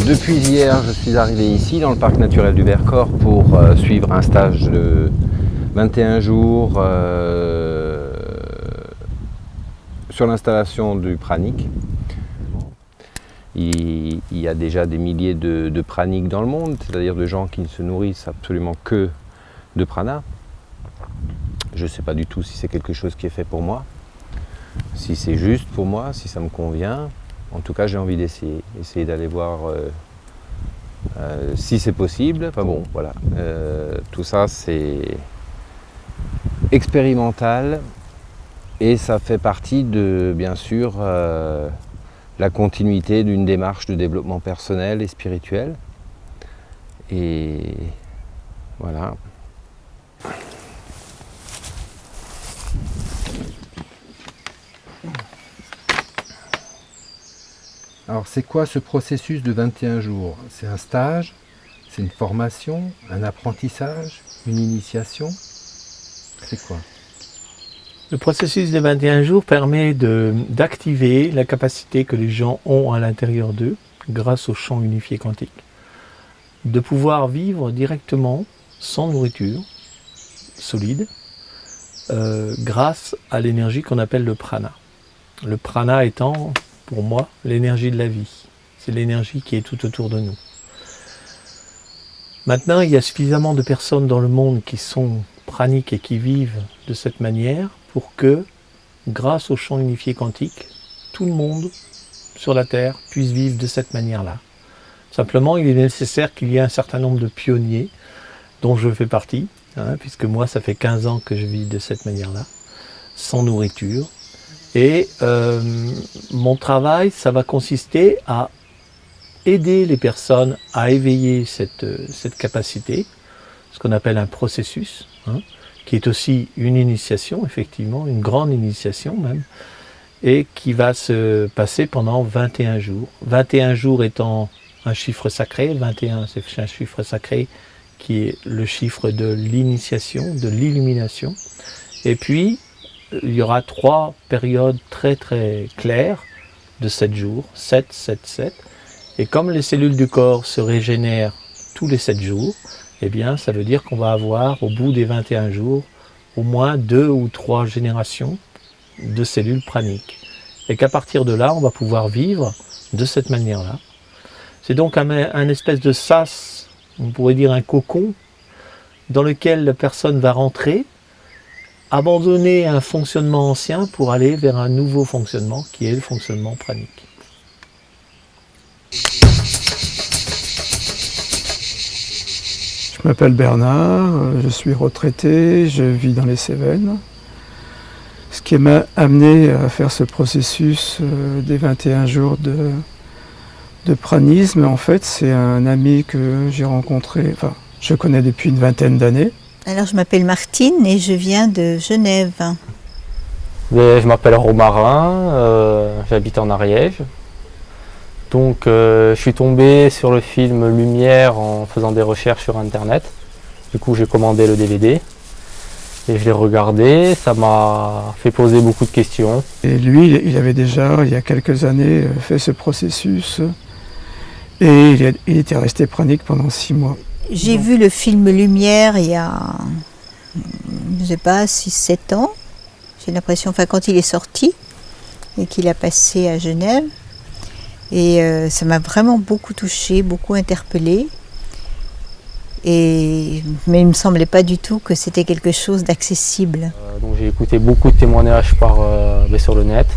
Depuis hier, je suis arrivé ici dans le parc naturel du Vercors pour suivre un stage de 21 jours sur l'installation du pranic. Il y a déjà des milliers de praniques dans le monde, c'est-à-dire de gens qui ne se nourrissent absolument que de prana. Je ne sais pas du tout si c'est quelque chose qui est fait pour moi, si c'est juste pour moi, si ça me convient. En tout cas, j'ai envie essayer d'aller voir si c'est possible. Enfin bon, voilà. Tout ça, c'est expérimental et ça fait partie de, bien sûr, la continuité d'une démarche de développement personnel et spirituel. Et voilà. Alors c'est quoi ce processus de 21 jours? C'est un stage? C'est une formation? Un apprentissage? Une initiation? C'est quoi? Le processus des 21 jours permet d'activer la capacité que les gens ont à l'intérieur d'eux, grâce au champ unifié quantique, de pouvoir vivre directement, sans nourriture solide, grâce à l'énergie qu'on appelle le prana. Le prana étant, pour moi, l'énergie de la vie. C'est l'énergie qui est tout autour de nous. Maintenant, il y a suffisamment de personnes dans le monde qui sont praniques et qui vivent de cette manière pour que, grâce au champ unifié quantique, tout le monde sur la Terre puisse vivre de cette manière-là. Simplement, il est nécessaire qu'il y ait un certain nombre de pionniers, dont je fais partie, puisque moi, ça fait 15 ans que je vis de cette manière-là, sans nourriture. Et mon travail, ça va consister à aider les personnes à éveiller cette capacité, ce qu'on appelle un processus, qui est aussi une initiation, effectivement, une grande initiation même, et qui va se passer pendant 21 jours. 21 jours étant un chiffre sacré, 21 c'est un chiffre sacré qui est le chiffre de l'initiation, de l'illumination. Et puis, il y aura 3 périodes très très claires de 7 jours, 7, 7, 7. Et comme les cellules du corps se régénèrent tous les 7 jours, eh bien, ça veut dire qu'on va avoir, au bout des 21 jours, au moins 2 ou 3 générations de cellules praniques. Et qu'à partir de là, on va pouvoir vivre de cette manière-là. C'est donc un espèce de sas, on pourrait dire un cocon, dans lequel la personne va rentrer, abandonner un fonctionnement ancien pour aller vers un nouveau fonctionnement, qui est le fonctionnement pranique. Je m'appelle Bernard, je suis retraité, je vis dans les Cévennes. Ce qui m'a amené à faire ce processus des 21 jours de pranisme, en fait, c'est un ami que j'ai rencontré, enfin, je connais depuis une vingtaine d'années. Alors, je m'appelle Martine et je viens de Genève. Je m'appelle Romarin, j'habite en Ariège. Donc je suis tombé sur le film Lumière en faisant des recherches sur internet. Du coup j'ai commandé le DVD et je l'ai regardé, ça m'a fait poser beaucoup de questions. Et lui, il avait déjà, il y a quelques années, fait ce processus et il était resté pranique pendant 6 mois. J'ai vu le film Lumière il y a, je ne sais pas, 6-7 ans. J'ai l'impression, enfin quand il est sorti et qu'il a passé à Genève. Et ça m'a vraiment beaucoup touchée, beaucoup interpellée. Mais il ne me semblait pas du tout que c'était quelque chose d'accessible. Donc j'ai écouté beaucoup de témoignages sur le net.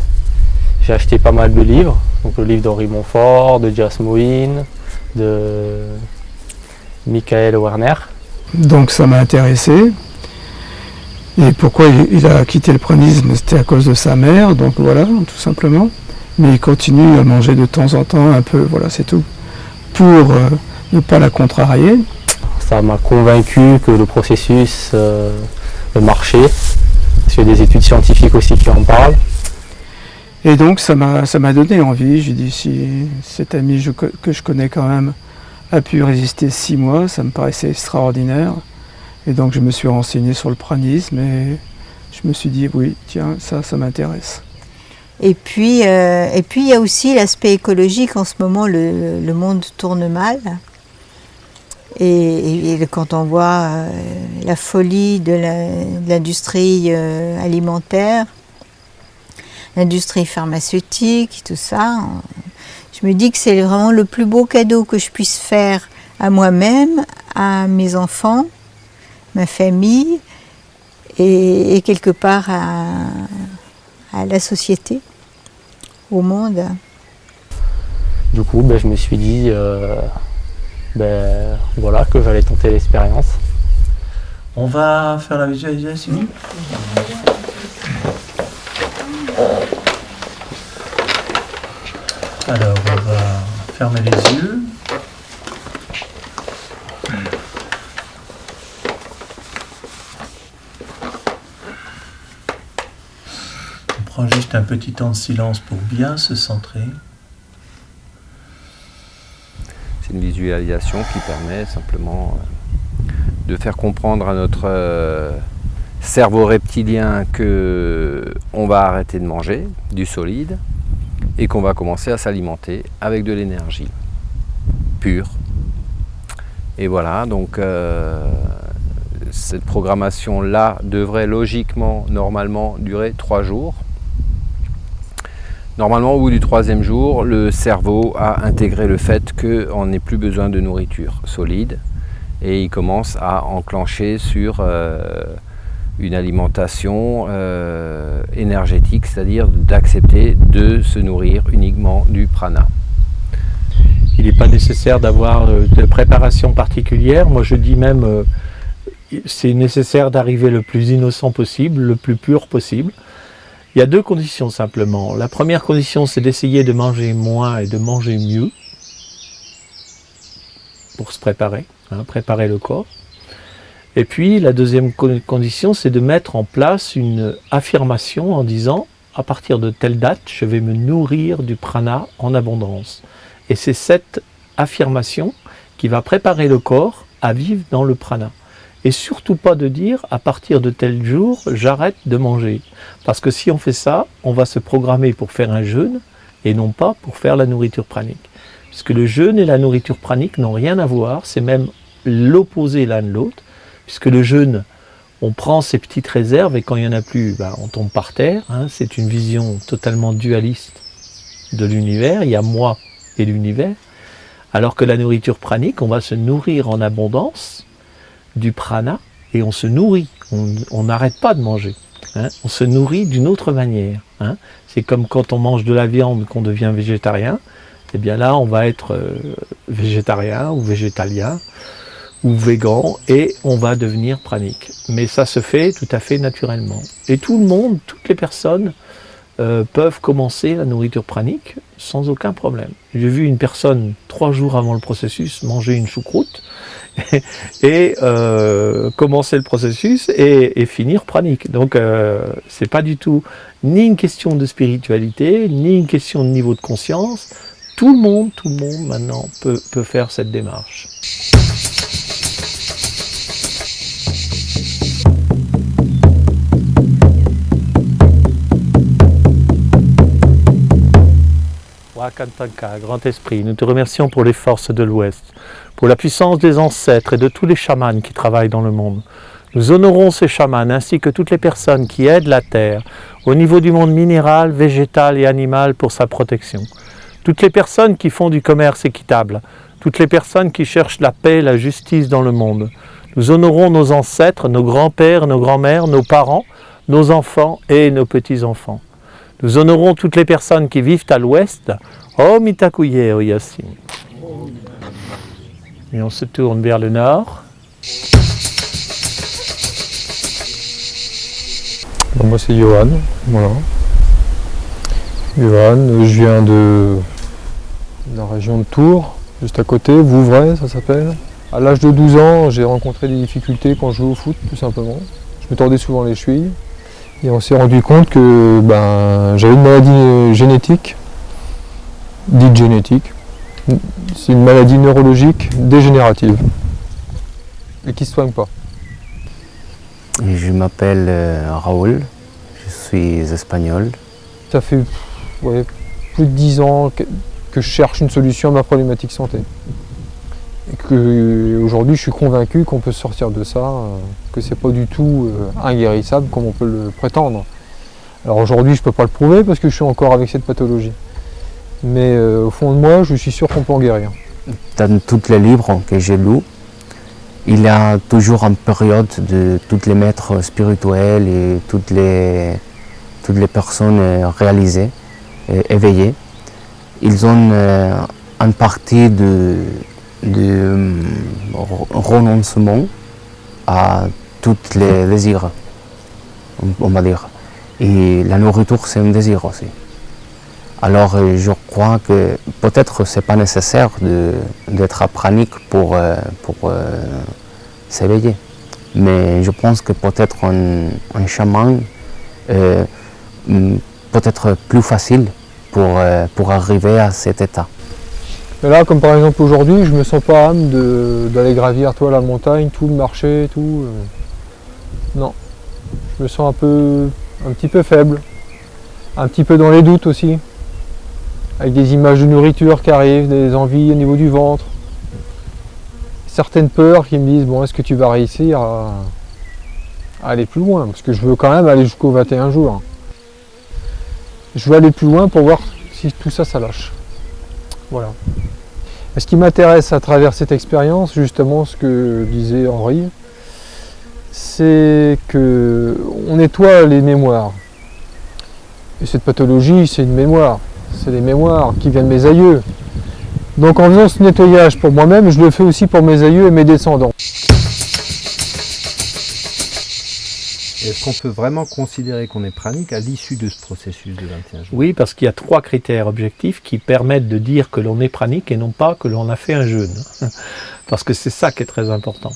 J'ai acheté pas mal de livres. Donc le livre d'Henri Montfort, de Jas Mohin, de Michael Werner. Donc ça m'a intéressé. Et pourquoi il a quitté le pranisme? C'était à cause de sa mère, donc voilà, tout simplement. Mais il continue à manger de temps en temps un peu, voilà, c'est tout, pour ne pas la contrarier. Ça m'a convaincu que le processus marchait, parce qu'il y a des études scientifiques aussi qui en parlent. Et donc ça m'a donné envie, j'ai dit si cet ami que je connais quand même a pu résister 6 mois, ça me paraissait extraordinaire. Et donc je me suis renseigné sur le pranisme et je me suis dit oui, tiens, ça m'intéresse. Et puis il y a aussi l'aspect écologique. En ce moment, le monde tourne mal. Et quand on voit la folie de l'industrie alimentaire, l'industrie pharmaceutique, tout ça, je me dis que c'est vraiment le plus beau cadeau que je puisse faire à moi-même, à mes enfants, ma famille et quelque part à la société, au monde. Du coup, je me suis dit voilà, que j'allais tenter l'expérience. On va faire la visualisation. Alors, on va fermer les yeux. On prend juste un petit temps de silence pour bien se centrer. C'est une visualisation qui permet simplement de faire comprendre à notre cerveau reptilien qu'on va arrêter de manger du solide et qu'on va commencer à s'alimenter avec de l'énergie pure. Et voilà, donc cette programmation-là devrait logiquement, normalement, durer 3 jours. Normalement, au bout du 3e jour, le cerveau a intégré le fait qu'on n'ait plus besoin de nourriture solide et il commence à enclencher sur une alimentation énergétique, c'est-à-dire d'accepter de se nourrir uniquement du prana. Il n'est pas nécessaire d'avoir de préparation particulière. Moi, je dis même c'est nécessaire d'arriver le plus innocent possible, le plus pur possible. Il y a 2 conditions simplement. La première condition, c'est d'essayer de manger moins et de manger mieux pour se préparer, préparer le corps. Et puis la deuxième condition, c'est de mettre en place une affirmation en disant à partir de telle date, je vais me nourrir du prana en abondance. Et c'est cette affirmation qui va préparer le corps à vivre dans le prana. Et surtout pas de dire à partir de tel jour, j'arrête de manger. Parce que si on fait ça, on va se programmer pour faire un jeûne et non pas pour faire la nourriture pranique. Puisque le jeûne et la nourriture pranique n'ont rien à voir, c'est même l'opposé l'un de l'autre. Puisque le jeûne, on prend ses petites réserves et quand il n'y en a plus, on tombe par terre. C'est une vision totalement dualiste de l'univers, il y a moi et l'univers. Alors que la nourriture pranique, on va se nourrir en abondance du prana et on se nourrit, on n'arrête pas de manger, on se nourrit d'une autre manière. C'est comme quand on mange de la viande qu'on devient végétarien, et bien là on va être végétarien ou végétalien ou végan et on va devenir pranique. Mais ça se fait tout à fait naturellement. Et tout le monde, toutes les personnes peuvent commencer la nourriture pranique sans aucun problème. J'ai vu une personne 3 jours avant le processus manger une choucroute et commencer le processus et finir pranique. Donc c'est pas du tout ni une question de spiritualité, ni une question de niveau de conscience. Tout le monde maintenant peut faire cette démarche. Wakantanka, grand esprit, nous te remercions pour les forces de l'Ouest, pour la puissance des ancêtres et de tous les chamans qui travaillent dans le monde. Nous honorons ces chamans ainsi que toutes les personnes qui aident la Terre au niveau du monde minéral, végétal et animal pour sa protection. Toutes les personnes qui font du commerce équitable, toutes les personnes qui cherchent la paix et la justice dans le monde. Nous honorons nos ancêtres, nos grands-pères, nos grands-mères, nos parents, nos enfants et nos petits-enfants. Nous honorons toutes les personnes qui vivent à l'ouest. Om Itakuye Oyasin. Et on se tourne vers le nord. Moi c'est Johan, voilà. Johan, je viens de la région de Tours, juste à côté, Vouvray ça s'appelle. À l'âge de 12 ans, j'ai rencontré des difficultés quand je jouais au foot, tout simplement. Je me tordais souvent les chevilles. Et on s'est rendu compte que j'avais une maladie génétique, dite génétique. C'est une maladie neurologique dégénérative et qui ne se soigne pas. Je m'appelle Raoul, je suis espagnol. Ça fait plus de 10 ans que je cherche une solution à ma problématique santé. Et qu'aujourd'hui, je suis convaincu qu'on peut sortir de ça, que c'est pas du tout inguérissable comme on peut le prétendre. Alors aujourd'hui, je peux pas le prouver parce que je suis encore avec cette pathologie. Mais au fond de moi, je suis sûr qu'on peut en guérir. Dans tous les livres que j'ai lus, il y a toujours une période de tous les maîtres spirituels et toutes les personnes réalisées, éveillées. Ils ont une partie de renoncement à tous les désirs, on va dire. Et la nourriture, c'est un désir aussi. Alors je crois que peut-être c'est pas nécessaire d'être pranique pour s'éveiller. Mais je pense que peut-être un chaman peut-être plus facile pour arriver à cet état. Mais là, comme par exemple aujourd'hui, je me sens pas âme d'aller gravir la montagne, tout, marcher, tout. Non. Je me sens un petit peu faible. Un petit peu dans les doutes aussi. Avec des images de nourriture qui arrivent, des envies au niveau du ventre. Certaines peurs qui me disent, bon, est-ce que tu vas réussir à aller plus loin? Parce que je veux quand même aller jusqu'aux 21 jours. Je veux aller plus loin pour voir si tout ça, ça lâche. Voilà. Et ce qui m'intéresse à travers cette expérience, justement, ce que disait Henri, c'est qu'on nettoie les mémoires. Et cette pathologie, c'est une mémoire. C'est des mémoires qui viennent de mes aïeux. Donc en faisant ce nettoyage pour moi-même, je le fais aussi pour mes aïeux et mes descendants. Est-ce qu'on peut vraiment considérer qu'on est pranique à l'issue de ce processus de 21 jours? Oui, parce qu'il y a 3 critères objectifs qui permettent de dire que l'on est pranique et non pas que l'on a fait un jeûne. Parce que c'est ça qui est très important.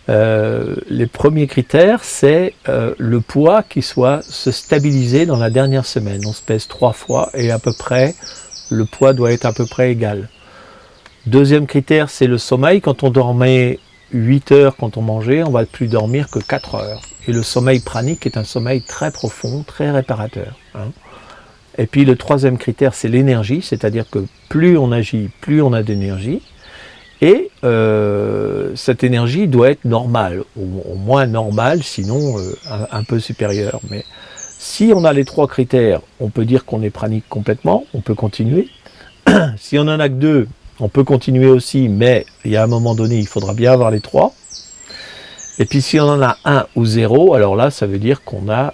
Les premiers critères, c'est le poids qui soit se stabiliser dans la dernière semaine. On se pèse 3 fois et à peu près, le poids doit être à peu près égal. Deuxième critère, c'est le sommeil. Quand on dormait 8 heures quand on mangeait, on ne va plus dormir que 4 heures. Et le sommeil pranique est un sommeil très profond, très réparateur. Et puis le troisième critère, c'est l'énergie, c'est-à-dire que plus on agit, plus on a d'énergie. Et cette énergie doit être normale, au moins normale, sinon un peu supérieure. Mais si on a les 3 critères, on peut dire qu'on est pranique complètement, on peut continuer. Si on en a que 2, on peut continuer aussi, mais il y a un moment donné, il faudra bien avoir les 3. Et puis si on en a 1 ou 0, alors là, ça veut dire qu'on a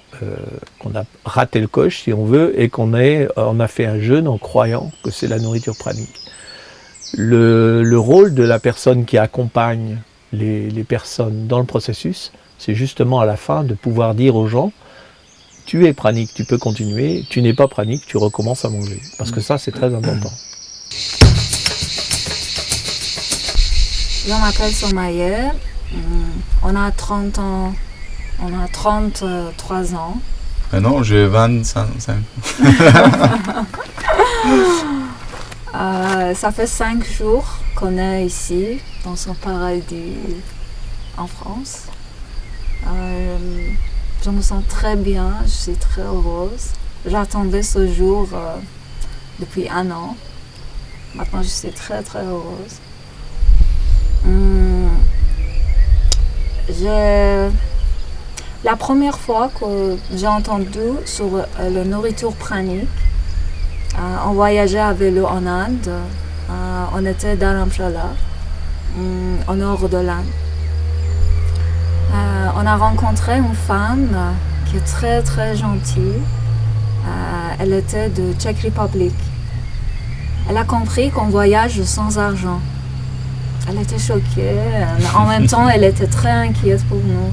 raté le coche, si on veut, et qu'on a fait un jeûne en croyant que c'est la nourriture pranique. Le rôle de la personne qui accompagne les personnes dans le processus, c'est justement à la fin de pouvoir dire aux gens, tu es pranique, tu peux continuer, tu n'es pas pranique, tu recommences à manger. Parce que ça, c'est très important. Je m'appelle Somaïa, on a 30 ans, on a 33 ans. Non, j'ai 25. Ça fait 5 jours qu'on est ici, dans son paradis en France. Je me sens très bien, je suis très heureuse. J'attendais ce jour depuis 1 an. Maintenant, je suis très très heureuse. La première fois que j'ai entendu sur la nourriture pranique, on voyageait à vélo en Inde, on était dans Dharamshala, au nord de l'Inde. On a rencontré une femme qui est très très gentille, elle était de Czech Republic. Elle a compris qu'on voyage sans argent. Elle était choquée, en même temps elle était très inquiète pour nous.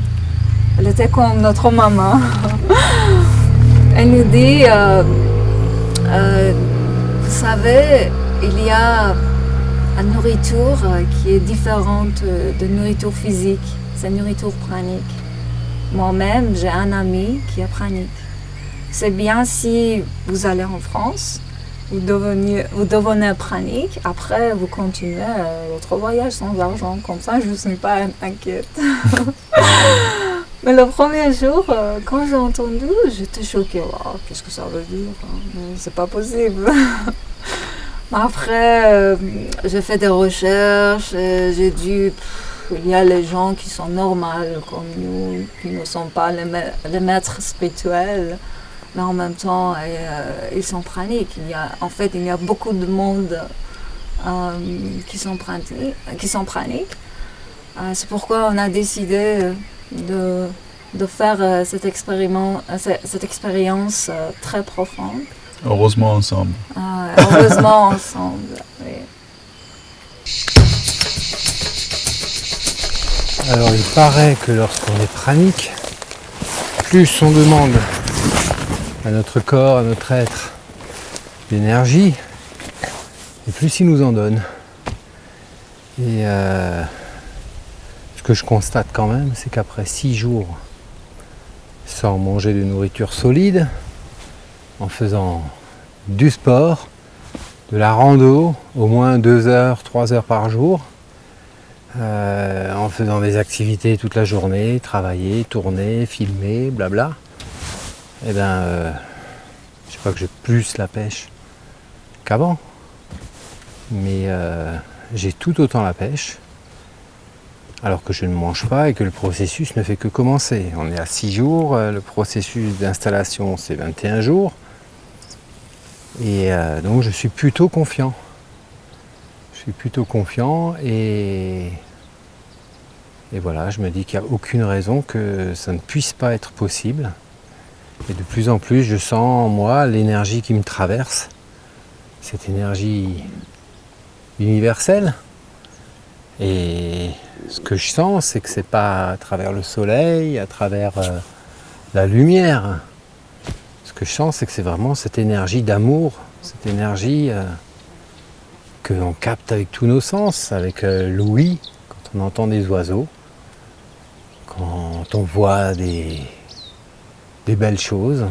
Elle était comme notre maman. Elle nous dit, vous savez, il y a une nourriture qui est différente de nourriture physique, c'est nourriture pranique. Moi-même, j'ai un ami qui est pranique. C'est bien si vous allez en France, vous devenez pranique, après vous continuez votre voyage sans argent, comme ça je ne suis pas inquiète. Mais le premier jour, quand j'ai entendu, j'étais choquée. Wow, qu'est-ce que ça veut dire, hein? C'est pas possible. Après, j'ai fait des recherches, et j'ai dit, il y a les gens qui sont normaux comme nous, qui ne sont pas les maîtres spirituels, mais en même temps, ils sont praniques. Il y a beaucoup de monde qui sont praniques. C'est pourquoi on a décidé de faire cette expérience très profonde. Heureusement ensemble. Heureusement ensemble, oui. Alors il paraît que lorsqu'on est pranique, plus on demande à notre corps, à notre être d'énergie, et plus il nous en donne. Et ce que je constate quand même, c'est qu'après 6 jours sans manger de nourriture solide, en faisant du sport, de la rando, au moins 2 heures, 3 heures par jour, en faisant des activités toute la journée, travailler, tourner, filmer, blabla, eh ben, je sais pas que j'ai plus la pêche qu'avant, mais j'ai tout autant la pêche, alors que je ne mange pas et que le processus ne fait que commencer. On est à 6 jours, le processus d'installation c'est 21 jours, et donc je suis plutôt confiant. Et voilà, je me dis qu'il n'y a aucune raison que ça ne puisse pas être possible. Et de plus en plus, je sens en moi l'énergie qui me traverse, cette énergie universelle. Et ce que je sens, c'est que c'est pas à travers le soleil, à travers la lumière. Ce que je sens, c'est que c'est vraiment cette énergie d'amour, cette énergie qu'on capte avec tous nos sens, avec l'ouïe, quand on entend des oiseaux, quand on voit des belles choses,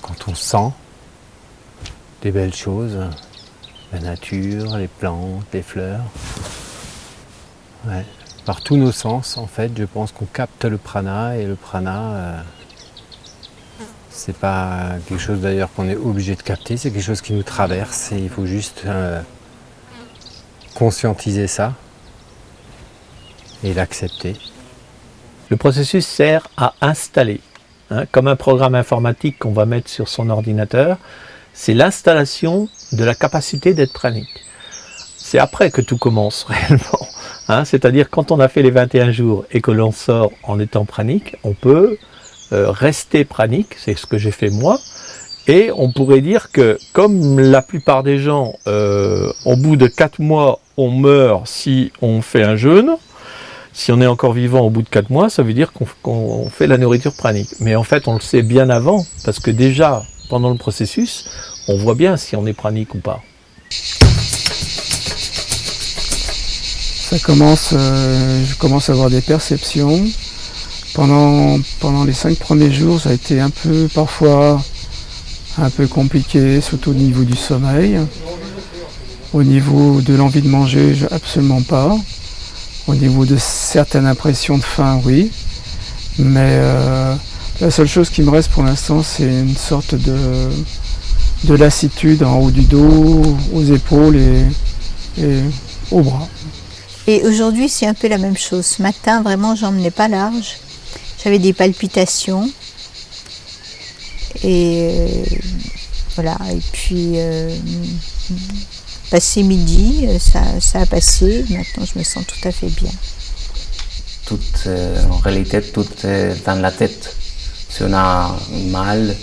quand on sent des belles choses, la nature, les plantes, les fleurs. Ouais. Par tous nos sens, en fait, je pense qu'on capte le prana, et le prana, c'est pas quelque chose d'ailleurs qu'on est obligé de capter, c'est quelque chose qui nous traverse, et il faut juste conscientiser ça et l'accepter. Le processus sert à installer, comme un programme informatique qu'on va mettre sur son ordinateur. C'est l'installation de la capacité d'être pranique. C'est après que tout commence réellement. C'est-à-dire quand on a fait les 21 jours et que l'on sort en étant pranique, on peut rester pranique, c'est ce que j'ai fait moi, et on pourrait dire que comme la plupart des gens, au bout de 4 mois, on meurt si on fait un jeûne. Si on est encore vivant au bout de 4 mois, ça veut dire qu'on fait la nourriture pranique. Mais en fait, on le sait bien avant, parce que déjà, pendant le processus, on voit bien si on est pranique ou pas. Je commence à avoir des perceptions. Pendant les 5 premiers jours, ça a été parfois un peu compliqué, surtout au niveau du sommeil. Au niveau de l'envie de manger, absolument pas. Au niveau de certaines impressions de faim, oui. Mais la seule chose qui me reste pour l'instant, c'est une sorte de lassitude en haut du dos, aux épaules et aux bras. Et aujourd'hui, c'est un peu la même chose. Ce matin, vraiment, j'en menais pas large. J'avais des palpitations. Et voilà. Et puis, passé midi, ça a passé. Maintenant, je me sens tout à fait bien. En réalité, tout est dans la tête. Si on a mal,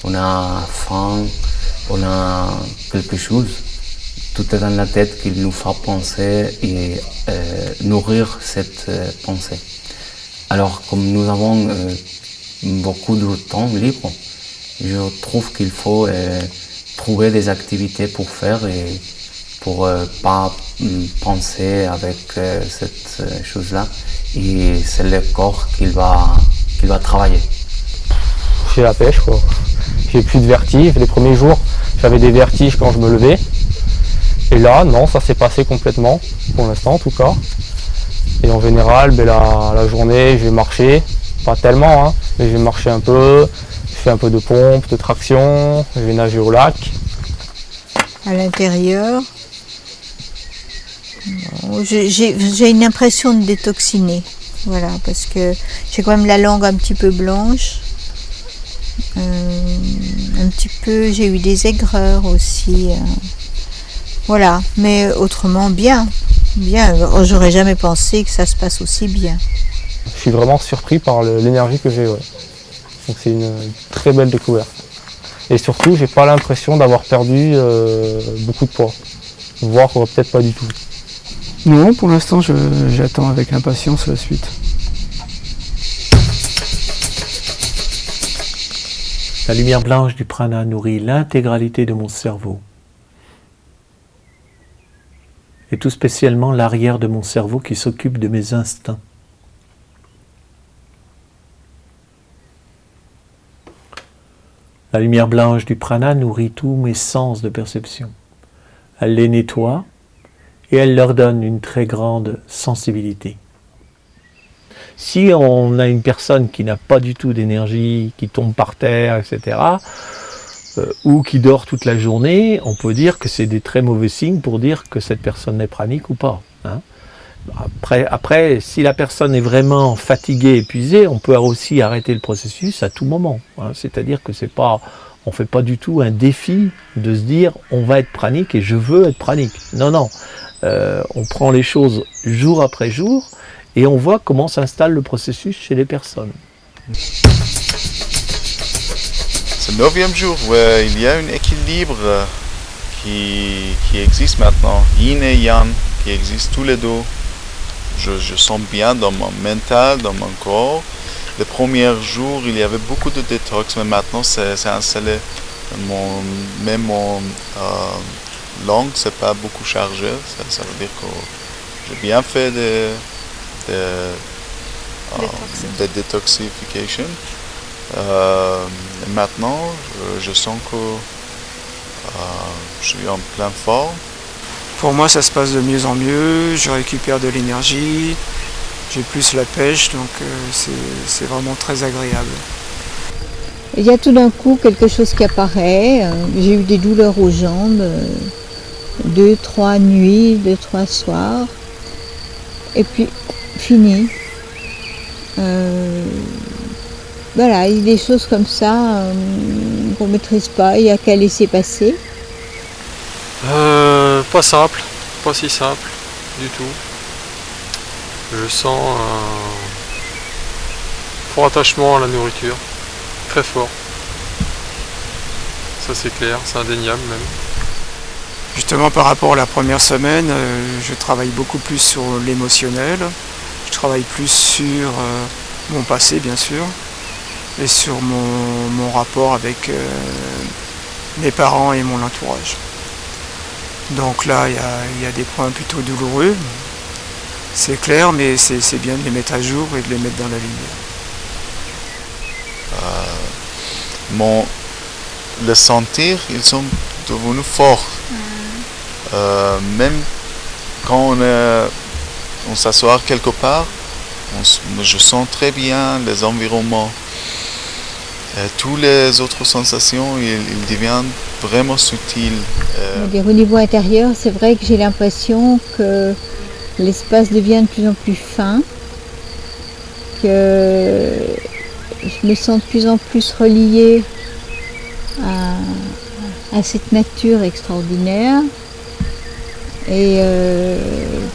on a faim, on a quelque chose, tout est dans la tête qui nous fait penser et nourrir cette pensée. Alors, comme nous avons beaucoup de temps libre, je trouve qu'il faut trouver des activités pour faire et pour pas penser avec cette chose-là. Et c'est le corps qui va travailler. J'ai la pêche, quoi. J'ai plus de vertige. Les premiers jours, j'avais des vertiges quand je me levais. Et là, non, ça s'est passé complètement, pour l'instant en tout cas. Et en général, la journée, je vais marcher, pas tellement, hein, mais je vais marcher un peu, je fais un peu de pompe, de traction, je vais nager au lac. À l'intérieur, bon, j'ai une impression de détoxiner, voilà, parce que j'ai quand même la langue un petit peu blanche, un petit peu, j'ai eu des aigreurs aussi, voilà, mais autrement bien. Bien, j'aurais jamais pensé que ça se passe aussi bien. Je suis vraiment surpris par l'énergie que j'ai. Ouais. Donc c'est une très belle découverte. Et surtout, j'ai pas l'impression d'avoir perdu beaucoup de poids, voire peut-être pas du tout. Non, pour l'instant, j'attends avec impatience la suite. La lumière blanche du prana nourrit l'intégralité de mon cerveau. Et tout spécialement l'arrière de mon cerveau qui s'occupe de mes instincts. La lumière blanche du prana nourrit tous mes sens de perception. Elle les nettoie et elle leur donne une très grande sensibilité. Si on a une personne qui n'a pas du tout d'énergie, qui tombe par terre, etc., ou qui dort toute la journée, on peut dire que c'est des très mauvais signes pour dire que cette personne est pranique ou pas. Hein. Après, si la personne est vraiment fatiguée, épuisée, on peut aussi arrêter le processus à tout moment. Hein. C'est-à-dire que c'est pas, on ne fait pas du tout un défi de se dire on va être pranique et je veux être pranique. Non, non. On prend les choses jour après jour et on voit comment s'installe le processus chez les personnes. C'est le 9e jour où il y a un équilibre qui existe maintenant, yin et yang, qui existe tous les deux. Je sens bien dans mon mental, dans mon corps. Les premiers jours, il y avait beaucoup de détox, mais maintenant c'est installé. Même mon langue, c'est pas beaucoup chargé. Ça veut dire que j'ai bien fait des détoxifications. Maintenant, je sens que je suis en pleine forme. Pour moi, ça se passe de mieux en mieux, je récupère de l'énergie, j'ai plus la pêche, donc c'est vraiment très agréable. Il y a tout d'un coup quelque chose qui apparaît, j'ai eu des douleurs aux jambes, 2-3 nuits, 2-3 soirs, et puis fini. Voilà, il y a des choses comme ça qu'on ne maîtrise pas, il n'y a qu'à laisser passer. Pas simple, pas si simple du tout. Je sens un fort attachement à la nourriture, très fort. Ça c'est clair, c'est indéniable même. Justement par rapport à la première semaine, je travaille beaucoup plus sur l'émotionnel, je travaille plus sur mon passé bien sûr, et sur mon rapport avec mes parents et mon entourage. Donc là, il y a des points plutôt douloureux, c'est clair, mais c'est bien de les mettre à jour et de les mettre dans la lumière. Les sentir, ils sont devenus forts. Même quand on s'assoit quelque part, je sens très bien les environnements. Toutes les autres sensations, ils deviennent vraiment subtiles. Au niveau intérieur, c'est vrai que j'ai l'impression que l'espace devient de plus en plus fin, que je me sens de plus en plus reliée à cette nature extraordinaire et de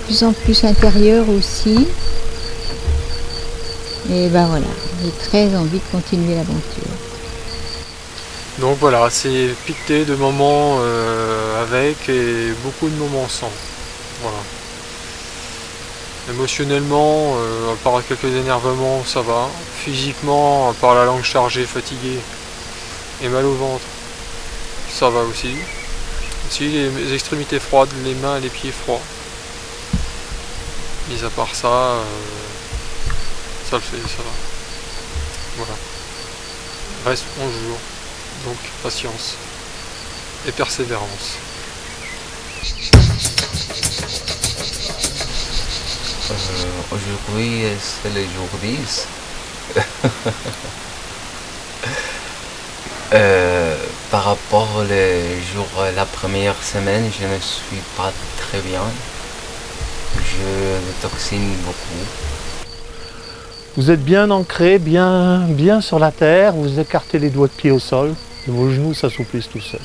plus en plus intérieure aussi. Et ben voilà, j'ai très envie de continuer l'aventure. Donc voilà, c'est piqueté de moments avec et beaucoup de moments sans. Voilà. Émotionnellement, à part quelques énervements, ça va. Physiquement, à part la langue chargée, fatiguée et mal au ventre, ça va aussi. Aussi les extrémités froides, les mains et les pieds froids. Mis à part ça, ça le fait, ça va. Voilà. Reste 11 jours. Donc patience et persévérance. Aujourd'hui, c'est le jour 10. Par rapport au jour, la première semaine, je ne suis pas très bien. Je détoxine beaucoup. Vous êtes bien ancré, bien sur la terre, vous écartez les doigts de pied au sol, et vos genoux s'assouplissent tout seuls.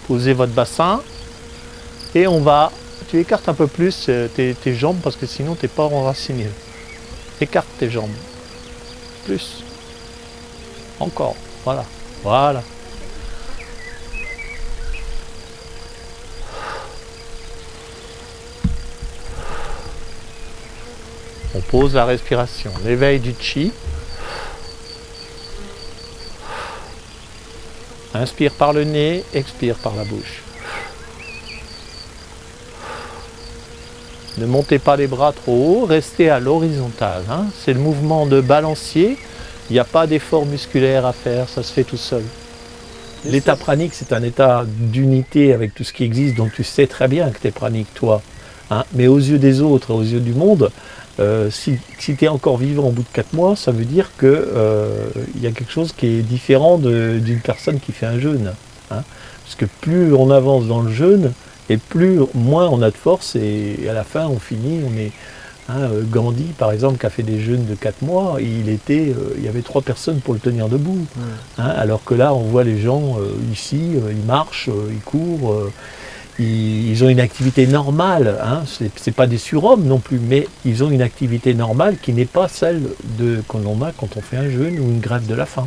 Posez votre bassin et tu écartes un peu plus tes jambes parce que sinon tu n'es pas enraciné. Écarte tes jambes. Plus. Encore. Voilà. Voilà. On pose la respiration, l'éveil du chi. Inspire par le nez, expire par la bouche. Ne montez pas les bras trop haut, restez à l'horizontale. Hein. C'est le mouvement de balancier. Il n'y a pas d'effort musculaire à faire, ça se fait tout seul. L'état pranique, c'est un état d'unité avec tout ce qui existe, donc tu sais très bien que tu es pranique, toi. Hein. Mais aux yeux des autres, aux yeux du monde, si tu es encore vivant au bout de 4 mois, ça veut dire qu'il y a quelque chose qui est différent d'une personne qui fait un jeûne. Hein. Parce que plus on avance dans le jeûne, et moins on a de force, et à la fin on finit, on est... Hein, Gandhi, par exemple, qui a fait des jeûnes de 4 mois, il y avait 3 personnes pour le tenir debout. Hein, alors que là, on voit les gens ici, ils marchent, ils courent, ils ont une activité normale. Hein, c'est pas des surhommes non plus, mais ils ont une activité normale qui n'est pas celle qu'on a quand on fait un jeûne ou une grève de la faim.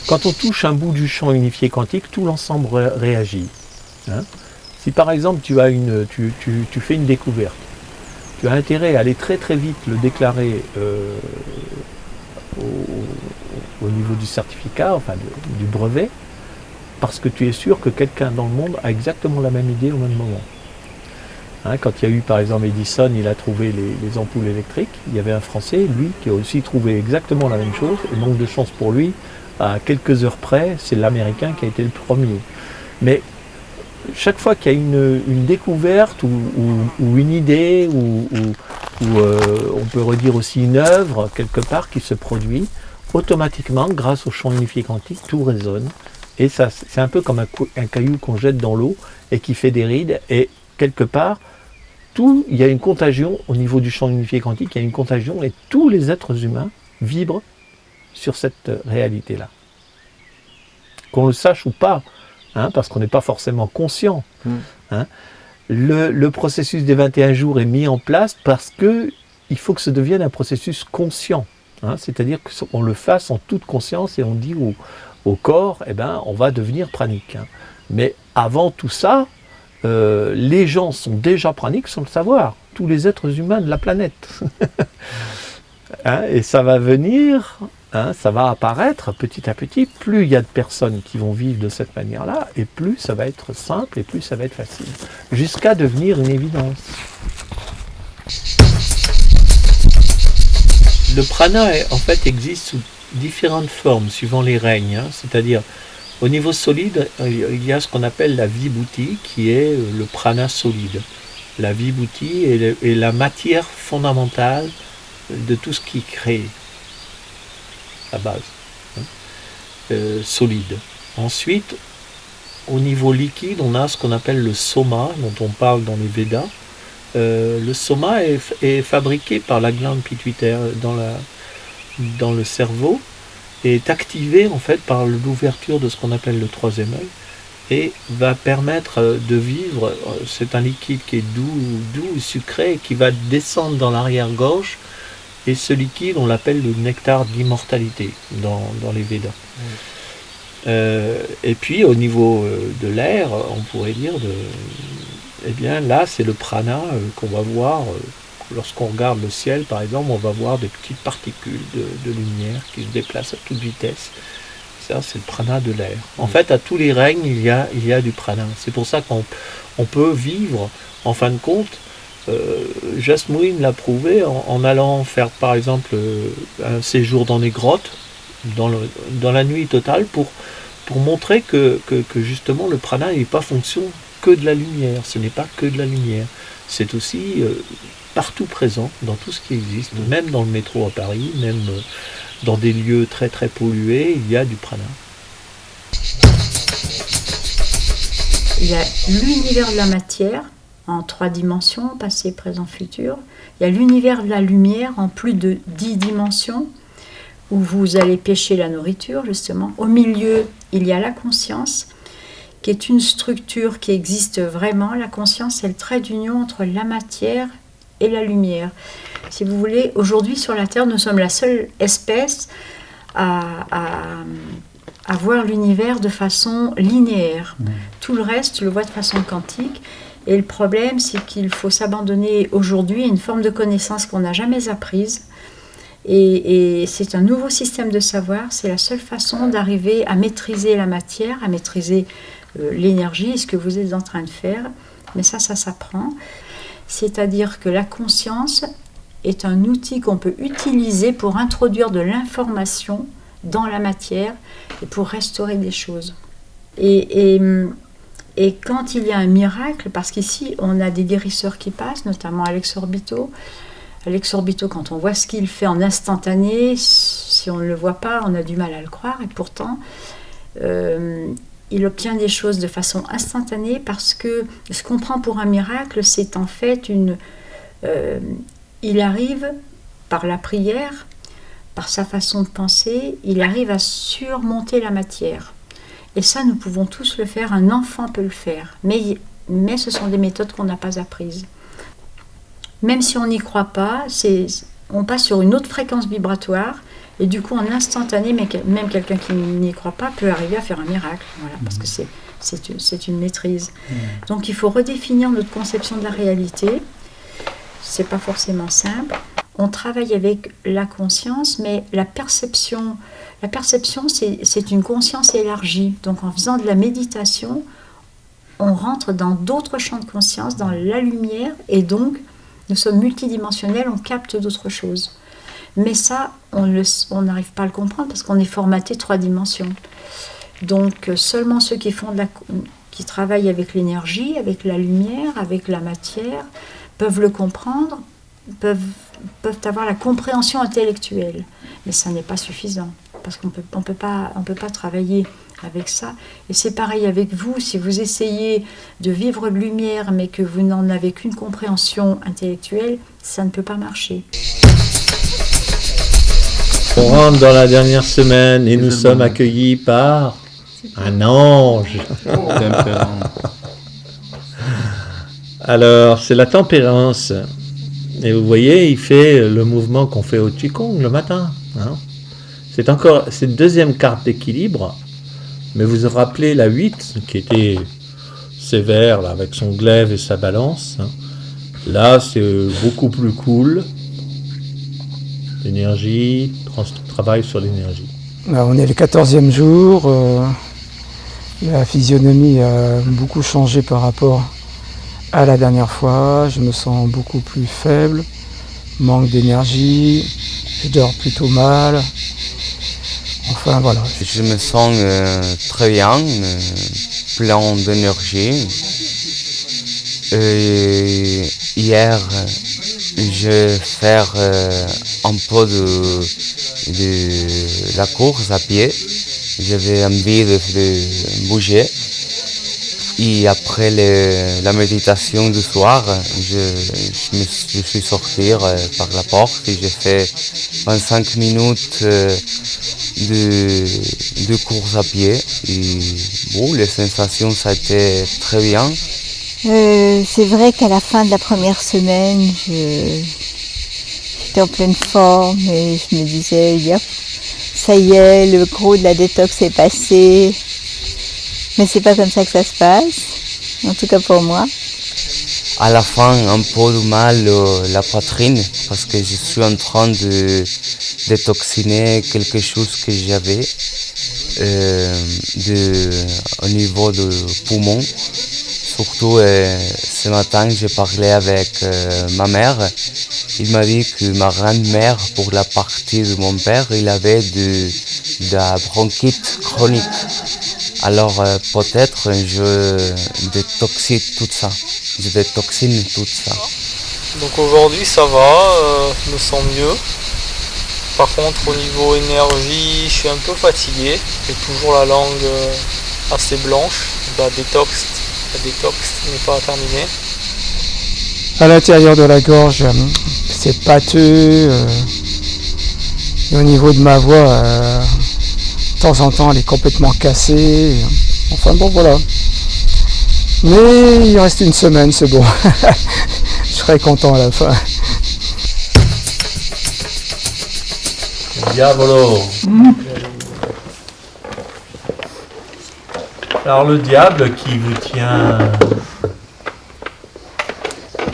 Quand on touche un bout du champ unifié quantique, tout l'ensemble réagit. Hein. Si par exemple tu fais une découverte, tu as intérêt à aller très très vite le déclarer au niveau du certificat, enfin du brevet, parce que tu es sûr que quelqu'un dans le monde a exactement la même idée au même moment. Hein, quand il y a eu par exemple Edison, il a trouvé les ampoules électriques, il y avait un Français, lui, qui a aussi trouvé exactement la même chose, et manque de chance pour lui, à quelques heures près, c'est l'Américain qui a été le premier. Mais chaque fois qu'il y a une découverte ou une idée, ou on peut redire aussi une œuvre quelque part qui se produit, automatiquement, grâce au champ unifié quantique, tout résonne. Et ça, c'est un peu comme un caillou qu'on jette dans l'eau et qui fait des rides. Et quelque part, il y a une contagion au niveau du champ unifié quantique, il y a une contagion et tous les êtres humains vibrent sur cette réalité-là. Qu'on le sache ou pas, hein, parce qu'on n'est pas forcément conscient. Hein. Le processus des 21 jours est mis en place parce qu'il faut que ça devienne un processus conscient. Hein, c'est-à-dire qu'on le fasse en toute conscience et on dit au corps, eh ben, on va devenir pranique. Hein. Mais avant tout ça, les gens sont déjà praniques sans le savoir. Tous les êtres humains de la planète. Hein, et ça va venir... Hein, ça va apparaître petit à petit, plus il y a de personnes qui vont vivre de cette manière-là, et plus ça va être simple, et plus ça va être facile, jusqu'à devenir une évidence. Le prana, en fait, existe sous différentes formes, suivant les règnes, hein, c'est-à-dire, au niveau solide, il y a ce qu'on appelle la vibhuti, qui est le prana solide. La vibhuti est la matière fondamentale de tout ce qui est créé. La base, hein, solide. Ensuite, au niveau liquide, on a ce qu'on appelle le soma, dont on parle dans les Védas. Le soma est fabriqué par la glande pituitaire dans le cerveau et est activé en fait par l'ouverture de ce qu'on appelle le troisième œil et va permettre de vivre. C'est un liquide qui est doux et sucré et qui va descendre dans l'arrière-gorge. Et ce liquide, on l'appelle le nectar d'immortalité dans les Védas. Et puis au niveau de l'air, on pourrait dire, eh bien là c'est le prana qu'on va voir, lorsqu'on regarde le ciel par exemple, on va voir des petites particules de lumière qui se déplacent à toute vitesse. Ça c'est le prana de l'air. En fait à tous les règnes il y a du prana. C'est pour ça qu'on peut vivre en fin de compte. Jasmine l'a prouvé en allant faire par exemple un séjour dans les grottes, dans la nuit totale, pour montrer que justement le prana n'est pas fonction que de la lumière, ce n'est pas que de la lumière. C'est aussi partout présent, dans tout ce qui existe, même dans le métro à Paris, même dans des lieux très très pollués, il y a du prana. Il y a l'univers de la matière en 3 dimensions, passé, présent, futur. Il y a l'univers de la lumière en plus de 10 dimensions, où vous allez pêcher la nourriture, justement. Au milieu, il y a la conscience, qui est une structure qui existe vraiment. La conscience, c'est le trait d'union entre la matière et la lumière. Si vous voulez, aujourd'hui sur la Terre, nous sommes la seule espèce à voir l'univers de façon linéaire. Tout le reste, tu le vois de façon quantique. Et le problème, c'est qu'il faut s'abandonner aujourd'hui à une forme de connaissance qu'on n'a jamais apprise. Et c'est un nouveau système de savoir. C'est la seule façon d'arriver à maîtriser la matière, à maîtriser l'énergie, et ce que vous êtes en train de faire. Mais ça s'apprend. C'est-à-dire que la conscience est un outil qu'on peut utiliser pour introduire de l'information dans la matière et pour restaurer des choses. Et quand il y a un miracle, parce qu'ici on a des guérisseurs qui passent, notamment Alex Orbito. Alex Orbito, quand on voit ce qu'il fait en instantané, si on ne le voit pas, on a du mal à le croire, et pourtant il obtient des choses de façon instantanée, parce que ce qu'on prend pour un miracle, c'est en fait il arrive par la prière, par sa façon de penser, il arrive à surmonter la matière. Et ça, nous pouvons tous le faire, un enfant peut le faire, mais ce sont des méthodes qu'on n'a pas apprises. Même si on n'y croit pas, on passe sur une autre fréquence vibratoire, et du coup, en instantané, même quelqu'un qui n'y croit pas peut arriver à faire un miracle, voilà, parce que c'est une maîtrise. Donc il faut redéfinir notre conception de la réalité. C'est pas forcément simple. On travaille avec la conscience, mais la perception, c'est une conscience élargie. Donc en faisant de la méditation, on rentre dans d'autres champs de conscience, dans la lumière, et donc nous sommes multidimensionnels, on capte d'autres choses. Mais ça, on n'arrive pas à le comprendre parce qu'on est formaté 3 dimensions. Donc seulement ceux qui travaillent avec l'énergie, avec la lumière, avec la matière, peuvent le comprendre, peuvent avoir la compréhension intellectuelle. Mais ça n'est pas suffisant, parce qu'on peut pas travailler avec ça. Et c'est pareil avec vous, si vous essayez de vivre de lumière, mais que vous n'en avez qu'une compréhension intellectuelle, ça ne peut pas marcher. On rentre dans la dernière semaine et nous sommes accueillis par un ange. Alors, c'est la tempérance. Et vous voyez, il fait le mouvement qu'on fait au Qigong le matin. Hein. C'est une deuxième carte d'équilibre. Mais vous vous rappelez la 8, qui était sévère, là, avec son glaive et sa balance. Hein. Là, c'est beaucoup plus cool. L'énergie, travail sur l'énergie. Là, on est le 14e jour. La physionomie a beaucoup changé par rapport à la dernière fois. Je me sens beaucoup plus faible, manque d'énergie, je dors plutôt mal. Enfin voilà. Je me sens très bien, plein d'énergie. Hier, je vais faire un peu de la course à pied. J'avais envie de bouger. Et après la méditation du soir, je suis sorti par la porte et j'ai fait 25 minutes de course à pied. Et bon, les sensations, ça a été très bien. C'est vrai qu'à la fin de la première semaine, j'étais en pleine forme et je me disais, yep, ça y est, le gros de la détox est passé. Mais c'est pas comme ça que ça se passe, en tout cas pour moi. À la fin, un peu de mal la poitrine, parce que je suis en train de détoxiner quelque chose que j'avais au niveau de poumon. surtout ce matin, j'ai parlé avec ma mère. Il m'a dit que ma grand-mère, pour la partie de mon père, il avait de la bronchite chronique. Alors peut-être je détoxine tout ça. Je détoxine tout ça. Donc aujourd'hui ça va, je me sens mieux. Par contre au niveau énergie, je suis un peu fatigué. J'ai toujours la langue assez blanche. La détox n'est pas terminée. À l'intérieur de la gorge, c'est pâteux. Et au niveau de ma voix, de temps en temps, elle est complètement cassée. Enfin bon, voilà. Mais il reste une semaine, c'est bon. Je serai content à la fin. Diavolo. Alors le diable qui vous tient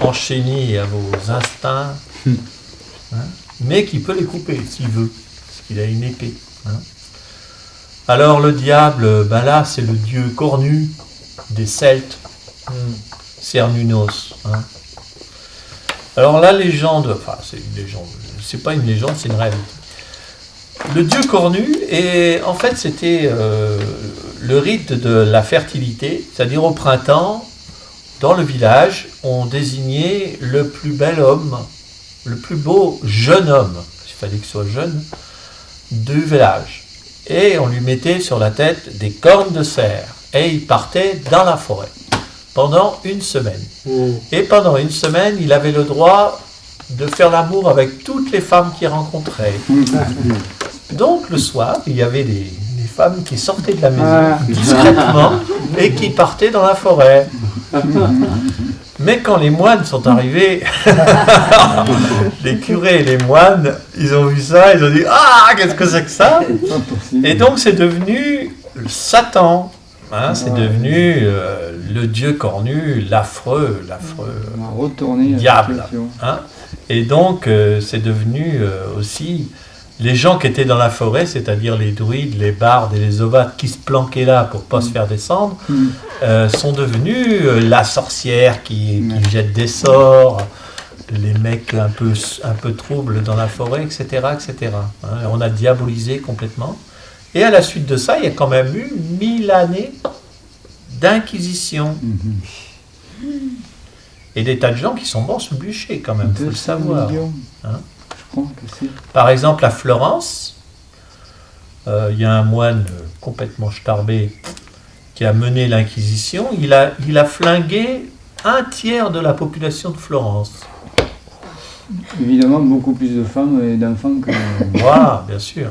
enchaîné à vos instincts, hein, mais qui peut les couper s'il veut, parce qu'il a une épée. Hein. Alors le diable, ben là c'est le dieu cornu des Celtes, Cernunnos. Hein. Alors la légende, enfin c'est une légende, c'est pas une légende, c'est une réalité. Le dieu cornu, et en fait c'était le rite de la fertilité, c'est-à-dire au printemps, dans le village, on désignait le plus bel homme, le plus beau jeune homme, il fallait qu'il soit jeune, du village. Et on lui mettait sur la tête des cornes de cerf, et il partait dans la forêt pendant une semaine. Et pendant une semaine, il avait le droit de faire l'amour avec toutes les femmes qu'il rencontrait. Donc le soir, il y avait des femmes qui sortaient de la maison discrètement et qui partaient dans la forêt. Mais quand les moines sont arrivés, les curés et les moines, ils ont vu ça, ils ont dit « Ah, qu'est-ce que c'est que ça ?» Et donc c'est devenu Satan, hein, c'est devenu le dieu cornu, l'affreux diable. Hein. Et donc c'est devenu aussi... Les gens qui étaient dans la forêt, c'est-à-dire les druides, les bardes et les ovates qui se planquaient là pour ne pas se faire descendre, sont devenus la sorcière qui jette des sorts, les mecs un peu troubles dans la forêt, etc. etc. Hein, on a diabolisé complètement. Et à la suite de ça, il y a quand même eu 1000 années d'inquisition. Et des tas de gens qui sont morts sous le bûcher quand même, il faut le savoir. Hein. Par exemple, à Florence, il y a un moine complètement starbé qui a mené l'Inquisition. Il a flingué un tiers de la population de Florence. Évidemment, beaucoup plus de femmes et d'enfants que... Voilà, bien sûr.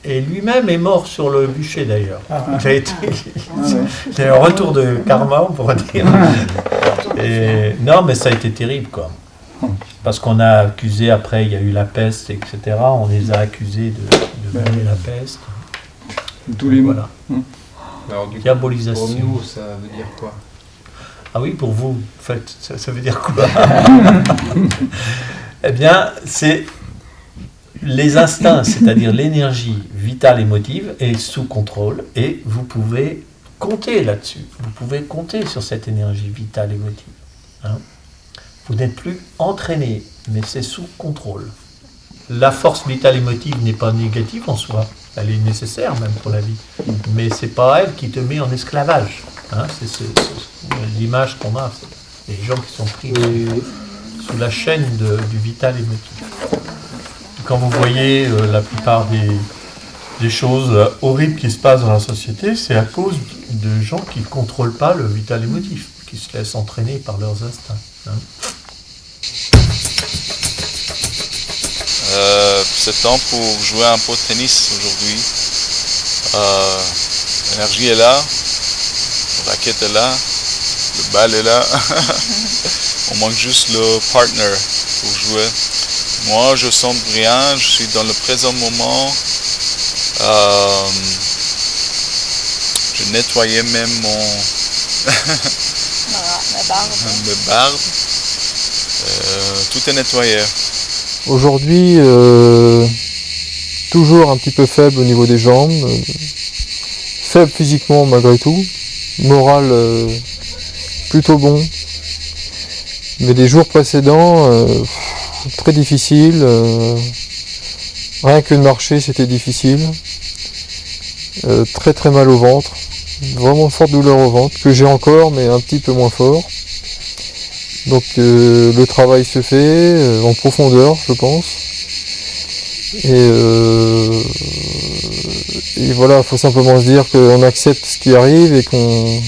Et lui-même est mort sur le bûcher d'ailleurs. C'est un retour de karma, on pourrait dire. Et, non, mais ça a été terrible, quoi. Parce qu'on a accusé, après il y a eu la peste, etc. On les a accusés de mener la peste. Tous les mots. Voilà. Alors, du coup, diabolisation. pour nous, ça veut dire quoi? Ah oui, pour vous, en fait, ça veut dire quoi? Eh bien, c'est les instincts, c'est-à-dire l'énergie vitale émotive est sous contrôle et vous pouvez compter là-dessus. Vous pouvez compter sur cette énergie vitale émotive. Hein? Vous n'êtes plus entraîné, mais c'est sous contrôle. La force vitale émotive n'est pas négative en soi, elle est nécessaire même pour la vie, mais c'est pas elle qui te met en esclavage. Hein, c'est l'image qu'on a, c'est les gens qui sont pris sous la chaîne du vital émotif. Quand vous voyez la plupart des choses horribles qui se passent dans la société, c'est à cause de gens qui ne contrôlent pas le vital émotif, qui se laissent entraîner par leurs instincts. Hein. C'est temps pour jouer un peu de tennis aujourd'hui. L'énergie est là, la raquette est là, le bal est là. On manque juste le partner pour jouer. Moi, je sens rien, je suis dans le présent moment. Je nettoyais même mes barbes. Tout est nettoyé. Aujourd'hui, toujours un petit peu faible au niveau des jambes, faible physiquement malgré tout, moral plutôt bon. Mais les jours précédents, très difficile. Rien que de marcher, c'était difficile. Très très mal au ventre. Vraiment forte douleur au ventre, que j'ai encore, mais un petit peu moins fort. Donc le travail se fait en profondeur, je pense. Et voilà, il faut simplement se dire qu'on accepte ce qui arrive et qu'on...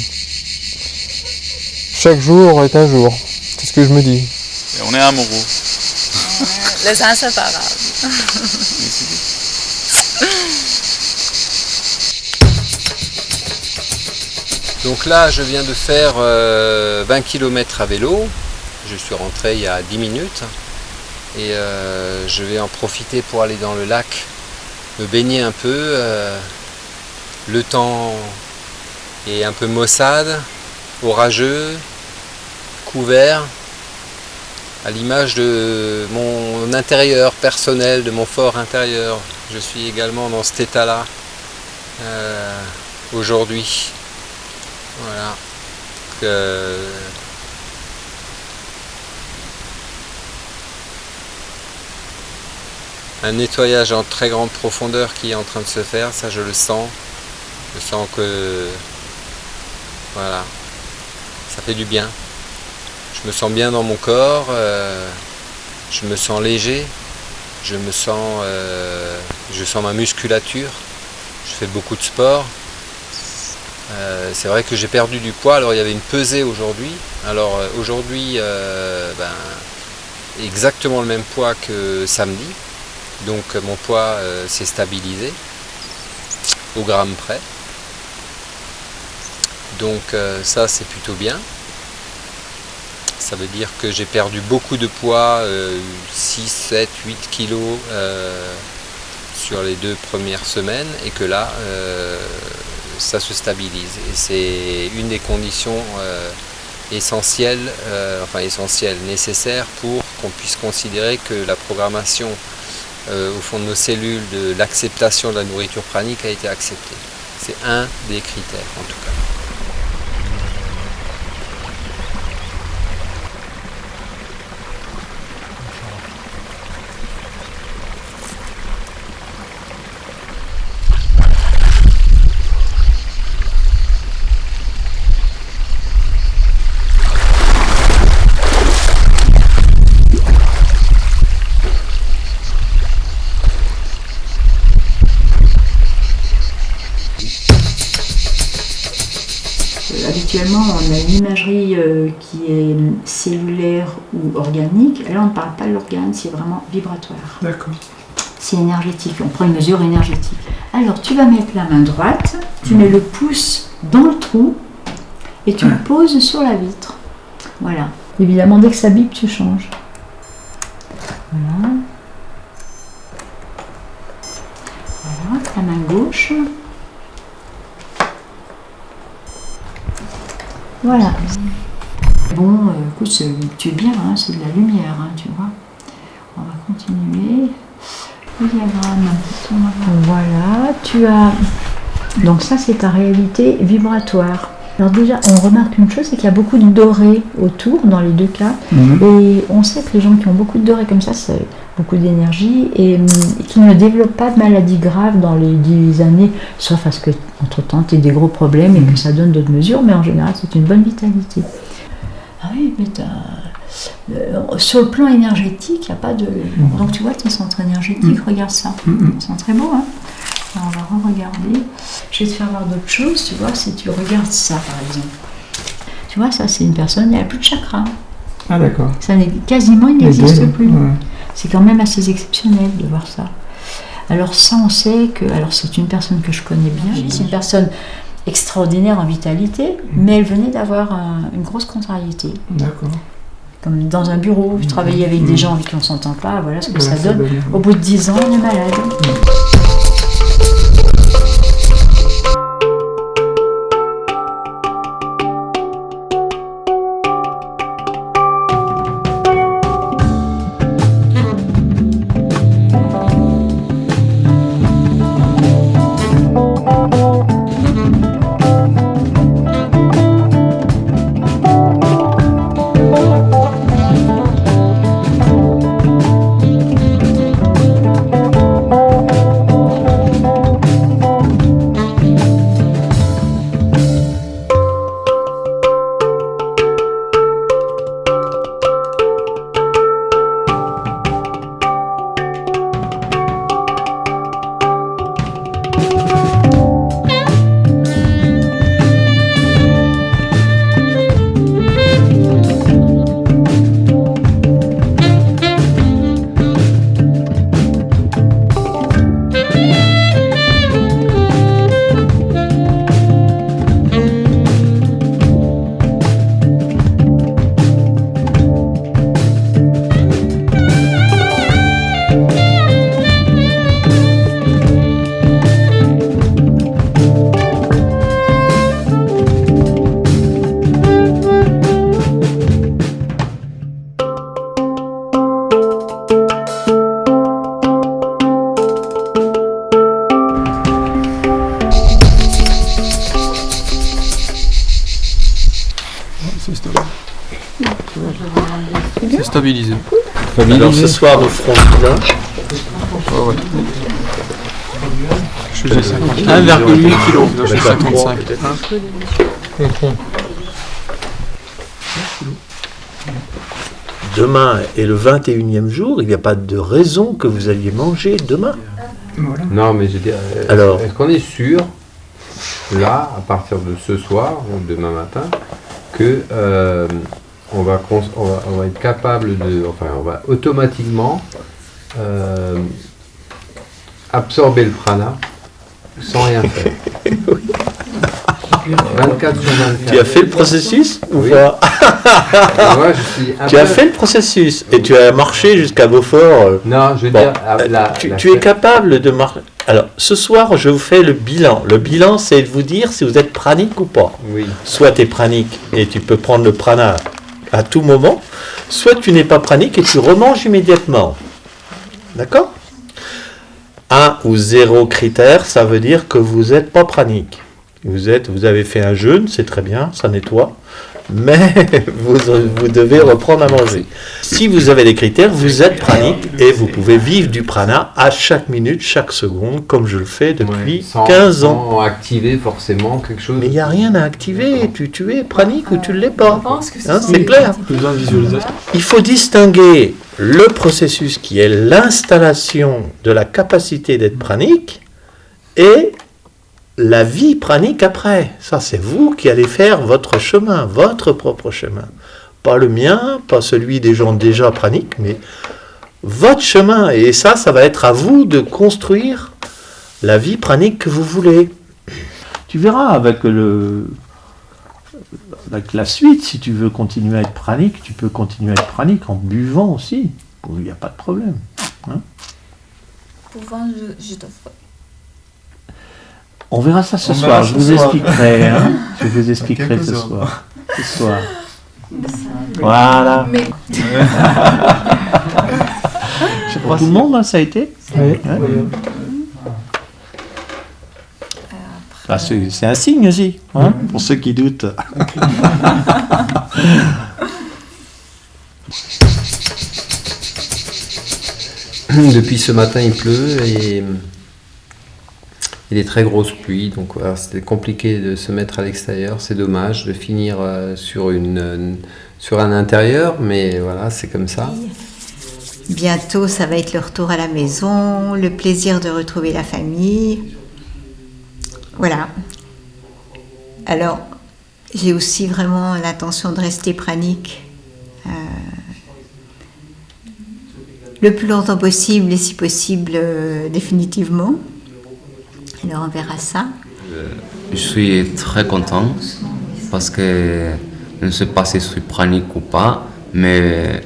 Chaque jour est un jour. C'est ce que je me dis. Et on est amoureux. Les inséparables. Donc là, je viens de faire 20 km à vélo. Je suis rentré il y a 10 minutes. Et je vais en profiter pour aller dans le lac, me baigner un peu. Le temps est un peu maussade, orageux, couvert, à l'image de mon intérieur personnel, de mon fort intérieur. Je suis également dans cet état-là aujourd'hui. Voilà. Un nettoyage en très grande profondeur qui est en train de se faire, ça je le sens. Je sens que voilà, ça fait du bien. Je me sens bien dans mon corps, je me sens léger, je sens ma musculature, je fais beaucoup de sport. C'est vrai que j'ai perdu du poids, alors il y avait une pesée aujourd'hui. Alors aujourd'hui, exactement le même poids que samedi. Donc mon poids s'est stabilisé au gramme près. Donc ça c'est plutôt bien. Ça veut dire que j'ai perdu beaucoup de poids, 6, 7, 8 kilos sur les 2 premières semaines et que là ça se stabilise. Et c'est une des conditions essentielles, nécessaires pour qu'on puisse considérer que la programmation au fond de nos cellules de l'acceptation de la nourriture pranique a été acceptée. C'est un des critères en tout cas. Habituellement, on a une imagerie qui est cellulaire ou organique. Là, on ne parle pas de l'organe, c'est vraiment vibratoire. D'accord. C'est énergétique, on prend une mesure énergétique. Alors, tu vas mettre la main droite, tu mets le pouce dans le trou et tu le poses sur la vitre. Voilà. Évidemment, dès que ça bip, tu changes. Voilà. Voilà, la main gauche. Voilà. Bon, écoute, tu es bien, hein, c'est de la lumière, hein, tu vois. On va continuer. Le diagramme. Voilà, tu as... Donc ça, c'est ta réalité vibratoire. Alors déjà, on remarque une chose, c'est qu'il y a beaucoup de doré autour, dans les deux cas. Et on sait que les gens qui ont beaucoup de doré comme ça, c'est beaucoup d'énergie et qui ne développent pas de maladies graves dans les 10 années, sauf à ce que, entre-temps, tu aies des gros problèmes et que ça donne d'autres mesures, mais en général, c'est une bonne vitalité. Ah oui, mais sur le plan énergétique, il n'y a pas de... Donc tu vois, tes centres énergétiques, regarde ça. Ils sont très beaux, hein. Alors, on va re-regarder. Je vais te faire voir d'autres choses, tu vois, si tu regardes ça, par exemple. Tu vois, ça, c'est une personne, elle n'a plus de chakra. Ah d'accord. Ça quasiment, il n'existe plus. Ouais. C'est quand même assez exceptionnel de voir ça. Alors ça, on sait que... Alors, c'est une personne que je connais bien. C'est une personne extraordinaire en vitalité, mais elle venait d'avoir une grosse contrariété. D'accord. Comme dans un bureau, je travaillais avec des gens avec qui on ne s'entend pas, voilà ce que ça donne. Au bout de 10 ans, on est malade. C'est stabilisé. Alors ce soir, vous ferons bien. Ouais. Je suis 1,8 kg. Je suis 55. Demain est le 21e jour, il n'y a pas de raison que vous alliez manger demain. Voilà. Non, mais je veux dire, Alors, est-ce qu'on est sûr, là, à partir de ce soir, ou demain matin, que on va être capable de, enfin, on va automatiquement absorber le prana sans rien faire. 24 sur 24. Tu as fait le processus ou Oui. pas? Moi, je suis un Tu as peu- fait le processus et tu as marché jusqu'à Beaufort. Non, je veux Bon, dire, tu es capable de marcher. Alors, ce soir, je vous fais le bilan. Le bilan, c'est de vous dire si vous êtes pranique ou pas. Oui. Soit tu es pranique et tu peux prendre le prana à tout moment, soit tu n'es pas pranique et tu remanges immédiatement. D'accord? 1 ou 0 critère, ça veut dire que vous n'êtes pas pranique. Vous avez fait un jeûne, c'est très bien, ça nettoie, mais vous devez reprendre à manger. Si vous avez des critères, vous êtes pranique et vous pouvez vivre du prana à chaque minute, chaque seconde, comme je le fais depuis 15 ans. Sans activer forcément quelque chose. Mais il n'y a rien à activer, tu es pranique ou tu ne l'es pas. pense que c'est Hein, c'est clair. Besoin de visualisation. Il faut distinguer le processus qui est l'installation de la capacité d'être pranique et la vie pranique après. Ça, c'est vous qui allez faire votre chemin, votre propre chemin. Pas le mien, pas celui des gens déjà praniques, mais votre chemin. Et ça va être à vous de construire la vie pranique que vous voulez. Tu verras avec la suite, si tu veux continuer à être pranique, tu peux continuer à être pranique en buvant aussi. Il n'y a pas de problème. Hein. Pouvant, je te ferai. On verra ça ce soir, je vous expliquerai. Hein. Je vous expliquerai ce soir. Ce soir. Voilà. Mais Pour tout le monde, hein, ça a été? Oui. Hein. Bah, c'est un signe aussi, hein, pour ceux qui doutent. Depuis ce matin, il pleut et il y a des très grosses pluies, donc voilà, c'était compliqué de se mettre à l'extérieur. C'est dommage de finir sur un intérieur, mais voilà, c'est comme ça. Bientôt, ça va être le retour à la maison, le plaisir de retrouver la famille. Voilà. Alors, j'ai aussi vraiment l'intention de rester pranique le plus longtemps possible et si possible définitivement. Alors on verra ça. Je suis très content parce que je ne sais pas si je suis pranique ou pas, mais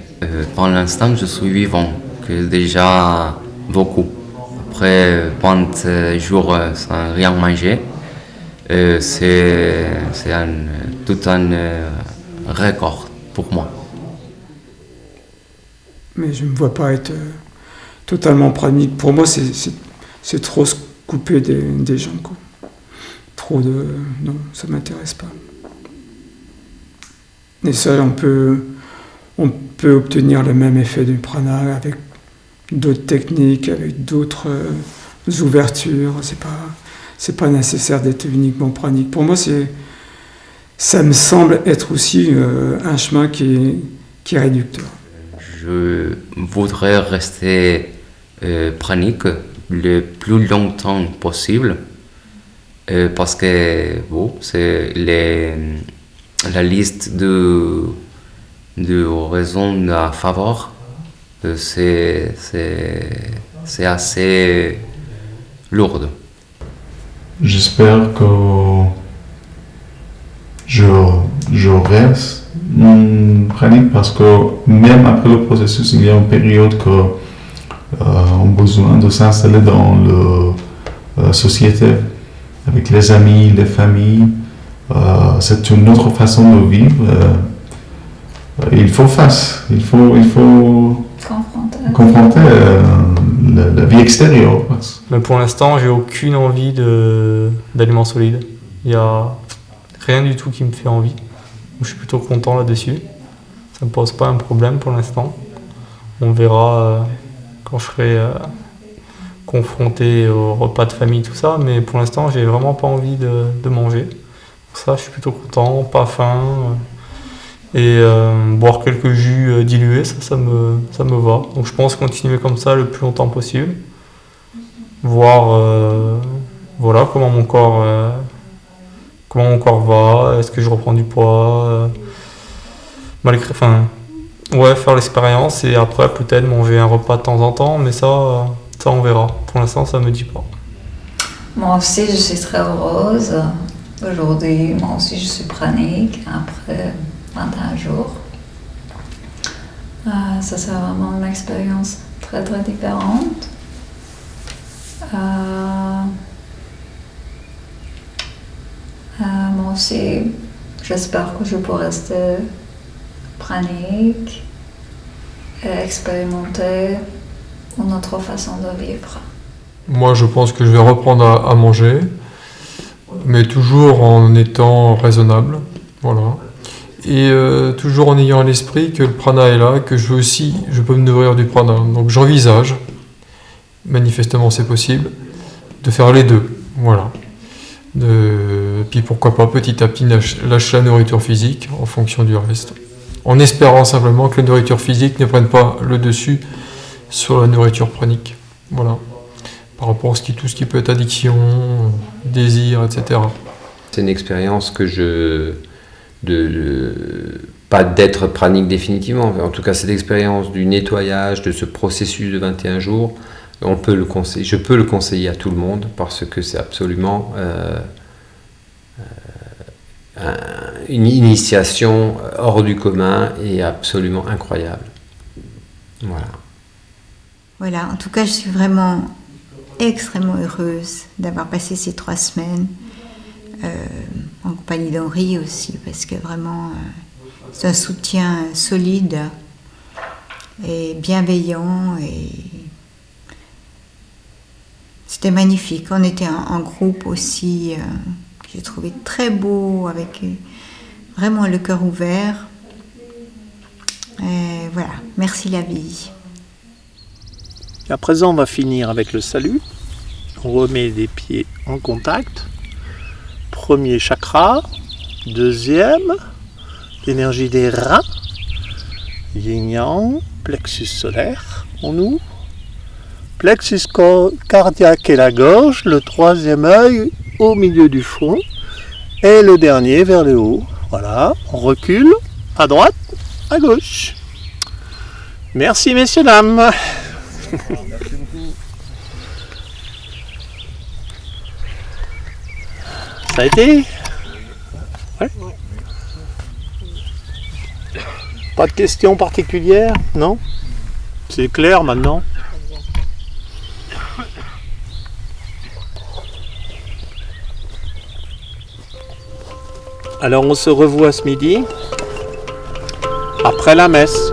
pour l'instant je suis vivant, que déjà beaucoup. Après 20 jours sans rien manger, c'est tout un record pour moi. Mais je ne me vois pas être totalement pranique. Pour moi, c'est trop se couper des gens, quoi. Trop de... Non, ça ne m'intéresse pas. Et ça, on peut obtenir le même effet du prana avec d'autres techniques, avec d'autres ouvertures. C'est pas nécessaire d'être uniquement pranique. Pour moi, ça me semble être aussi un chemin qui est réducteur. Je voudrais rester pranique le plus longtemps possible parce que bon, c'est la liste de raisons à faveur, c'est assez lourde. J'espère que je reste pranique parce que même après le processus, il y a une période que on a besoin de s'installer dans la société avec les amis, les familles. C'est une autre façon de vivre. Il faut confronter la vie extérieure. Mais pour l'instant, j'ai aucune envie d'aliments solides. Il n'y a rien du tout qui me fait envie. je suis plutôt content là-dessus. Ça ne me pose pas un problème pour l'instant. On verra quand je serai confronté au repas de famille, tout ça, mais pour l'instant, j'ai vraiment pas envie de manger. Pour ça, je suis plutôt content, pas faim. Et boire quelques jus dilués, ça me va. Donc je pense continuer comme ça le plus longtemps possible. Voir voilà, comment mon corps va, est-ce que je reprends du poids, faire l'expérience et après peut-être manger un repas de temps en temps, mais ça on verra. Pour l'instant, ça me dit pas. Moi aussi, je suis très heureuse. Aujourd'hui, moi aussi, je suis pranique après 21 jours. Ça, c'est vraiment une expérience très, très différente. Moi aussi, j'espère que je pourrai rester pranique et expérimenter une autre façon de vivre. Moi, je pense que je vais reprendre à manger, mais toujours en étant raisonnable, voilà. Et toujours en ayant à l'esprit que le prana est là, que je peux me nourrir du prana. Donc j'envisage, manifestement c'est possible, de faire les deux, voilà. Puis pourquoi pas petit à petit lâcher la nourriture physique en fonction du reste. En espérant simplement que la nourriture physique ne prenne pas le dessus sur la nourriture pranique. Voilà. Par rapport à tout ce qui peut être addiction, désir, etc. C'est une expérience que pas d'être pranique définitivement, mais en tout cas cette expérience du nettoyage, de ce processus de 21 jours, je peux le conseiller à tout le monde parce que c'est absolument une initiation hors du commun et absolument incroyable. Voilà. Voilà, en tout cas, je suis vraiment extrêmement heureuse d'avoir passé ces 3 semaines en compagnie d'Henri aussi, parce que vraiment, c'est un soutien solide et bienveillant et c'était magnifique. On était en groupe aussi, que j'ai trouvé très beau, avec vraiment le cœur ouvert. Et voilà, merci la vie. À présent, on va finir avec le salut. On remet les pieds en contact. Premier chakra. Deuxième, l'énergie des reins. Yin-yang, plexus solaire, on ouvre. Plexus cardiaque et la gorge. Le troisième œil au milieu du front. Et le dernier vers le haut. Voilà, on recule à droite, à gauche. Merci messieurs, dames. Merci beaucoup. Ça a été ? Ouais. Pas de questions particulières ? Non ? C'est clair maintenant ? Alors on se revoit ce midi, après la messe.